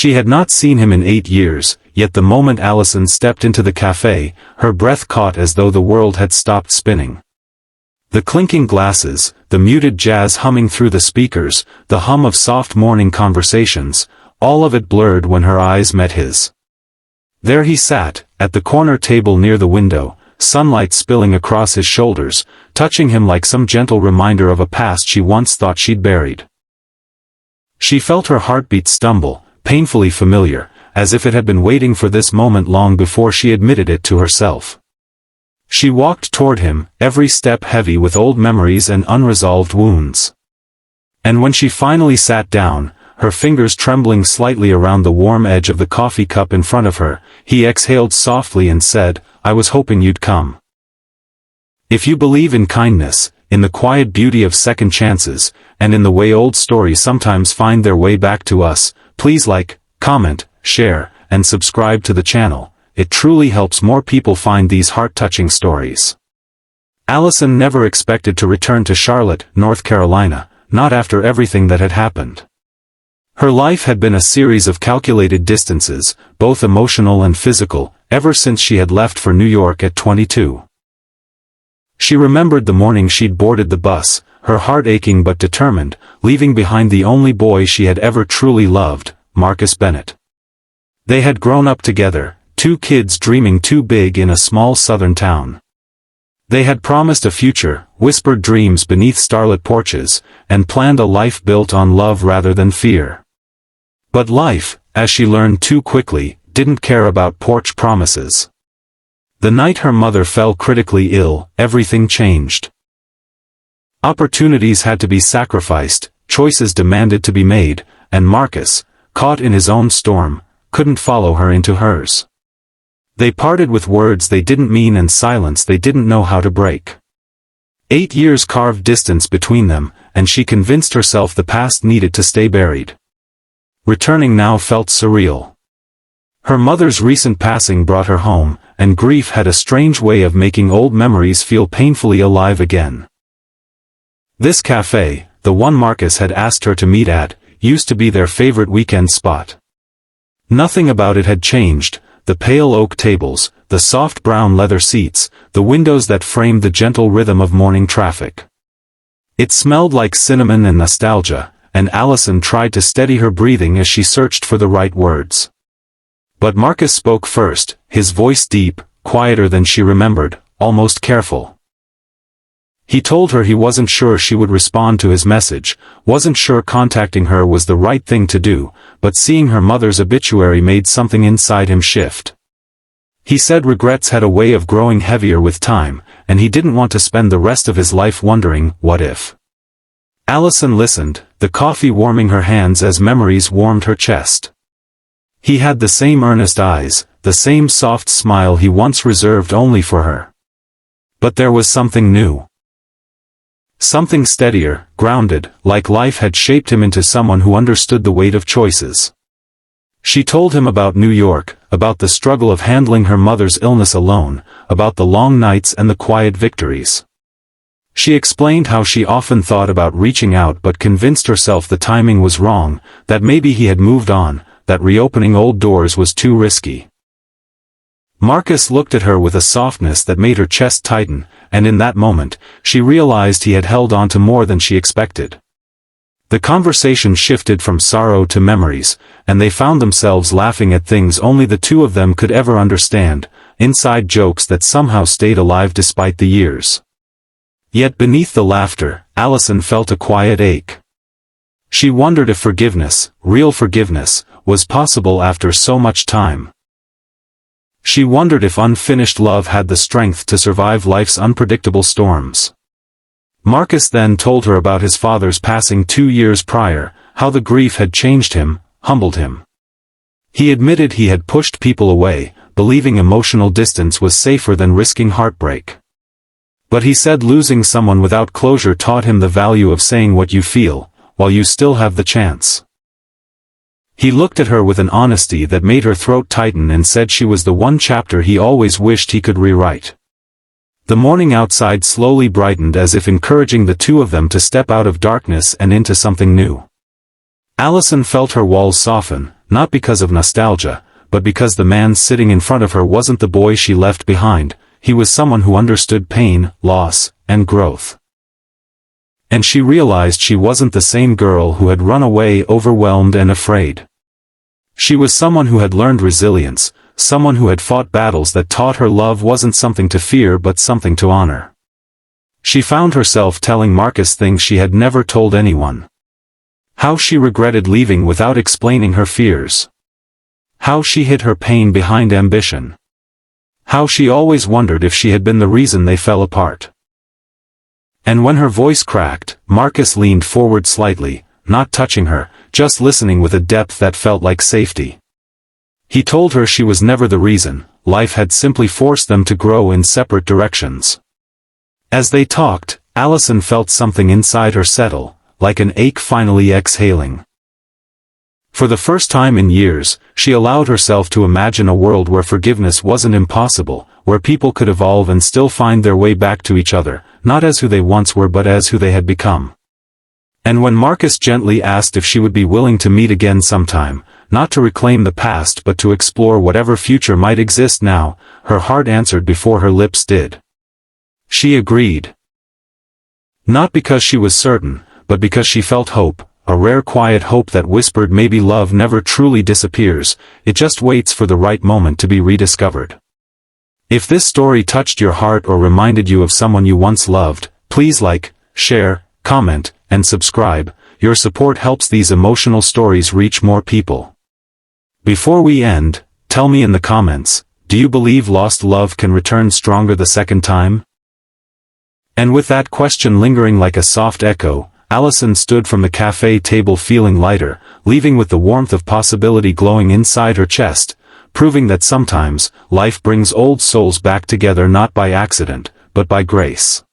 She had not seen him in 8 years, yet the moment Allison stepped into the cafe, her breath caught as though the world had stopped spinning. The clinking glasses, the muted jazz humming through the speakers, the hum of soft morning conversations, all of it blurred when her eyes met his. There he sat, at the corner table near the window, sunlight spilling across his shoulders, touching him like some gentle reminder of a past she once thought she'd buried. She felt her heartbeat stumble, painfully familiar, as if it had been waiting for this moment long before she admitted it to herself. She walked toward him, every step heavy with old memories and unresolved wounds. And when she finally sat down, her fingers trembling slightly around the warm edge of the coffee cup in front of her, he exhaled softly and said, "I was hoping you'd come. If you believe in kindness, in the quiet beauty of second chances, and in the way old stories sometimes find their way back to us, please like, comment, share, and subscribe to the channel. It truly helps more people find these heart-touching stories." Allison never expected to return to Charlotte, North Carolina, not after everything that had happened. Her life had been a series of calculated distances, both emotional and physical, ever since she had left for New York at 22. She remembered the morning she'd boarded the bus, her heart aching but determined, leaving behind the only boy she had ever truly loved, Marcus Bennett. They had grown up together, 2 kids dreaming too big in a small southern town. They had promised a future, whispered dreams beneath starlit porches, and planned a life built on love rather than fear. But life, as she learned too quickly, didn't care about porch promises. The night her mother fell critically ill, everything changed. Opportunities had to be sacrificed, choices demanded to be made, and Marcus, caught in his own storm, couldn't follow her into hers. They parted with words they didn't mean and silence they didn't know how to break. 8 years carved distance between them, and she convinced herself the past needed to stay buried. Returning now felt surreal. Her mother's recent passing brought her home, and grief had a strange way of making old memories feel painfully alive again. This cafe, the one Marcus had asked her to meet at, used to be their favorite weekend spot. Nothing about it had changed, the pale oak tables, the soft brown leather seats, the windows that framed the gentle rhythm of morning traffic. It smelled like cinnamon and nostalgia, and Allison tried to steady her breathing as she searched for the right words. But Marcus spoke first, his voice deep, quieter than she remembered, almost careful. He told her he wasn't sure she would respond to his message, wasn't sure contacting her was the right thing to do, but seeing her mother's obituary made something inside him shift. He said regrets had a way of growing heavier with time, and he didn't want to spend the rest of his life wondering, what if? Allison listened, the coffee warming her hands as memories warmed her chest. He had the same earnest eyes, the same soft smile he once reserved only for her. But there was something new. Something steadier, grounded, like life had shaped him into someone who understood the weight of choices. She told him about New York, about the struggle of handling her mother's illness alone, about the long nights and the quiet victories. She explained how she often thought about reaching out but convinced herself the timing was wrong, that maybe he had moved on, that reopening old doors was too risky. Marcus looked at her with a softness that made her chest tighten, and in that moment, she realized he had held on to more than she expected. The conversation shifted from sorrow to memories, and they found themselves laughing at things only the two of them could ever understand, inside jokes that somehow stayed alive despite the years. Yet beneath the laughter, Allison felt a quiet ache. She wondered if forgiveness, real forgiveness, was possible after so much time. She wondered if unfinished love had the strength to survive life's unpredictable storms. Marcus then told her about his father's passing 2 years prior, how the grief had changed him, humbled him. He admitted he had pushed people away, believing emotional distance was safer than risking heartbreak. But he said losing someone without closure taught him the value of saying what you feel, while you still have the chance. He looked at her with an honesty that made her throat tighten and said she was the one chapter he always wished he could rewrite. The morning outside slowly brightened as if encouraging the two of them to step out of darkness and into something new. Allison felt her walls soften, not because of nostalgia, but because the man sitting in front of her wasn't the boy she left behind. He was someone who understood pain, loss, and growth. And she realized she wasn't the same girl who had run away overwhelmed and afraid. She was someone who had learned resilience, someone who had fought battles that taught her love wasn't something to fear but something to honor. She found herself telling Marcus things she had never told anyone. How she regretted leaving without explaining her fears. How she hid her pain behind ambition. How she always wondered if she had been the reason they fell apart. And when her voice cracked, Marcus leaned forward slightly, not touching her, just listening with a depth that felt like safety. He told her she was never the reason, life had simply forced them to grow in separate directions. As they talked, Allison felt something inside her settle, like an ache finally exhaling. For the first time in years, she allowed herself to imagine a world where forgiveness wasn't impossible, where people could evolve and still find their way back to each other, not as who they once were but as who they had become. And when Marcus gently asked if she would be willing to meet again sometime, not to reclaim the past but to explore whatever future might exist now, her heart answered before her lips did. She agreed. Not because she was certain, but because she felt hope, a rare quiet hope that whispered maybe love never truly disappears, it just waits for the right moment to be rediscovered. If this story touched your heart or reminded you of someone you once loved, please like, share, comment, and subscribe. Your support helps these emotional stories reach more people. Before we end, tell me in the comments, do you believe lost love can return stronger the second time? And with that question lingering like a soft echo, Allison stood from the cafe table feeling lighter, leaving with the warmth of possibility glowing inside her chest, proving that sometimes, life brings old souls back together not by accident, but by grace.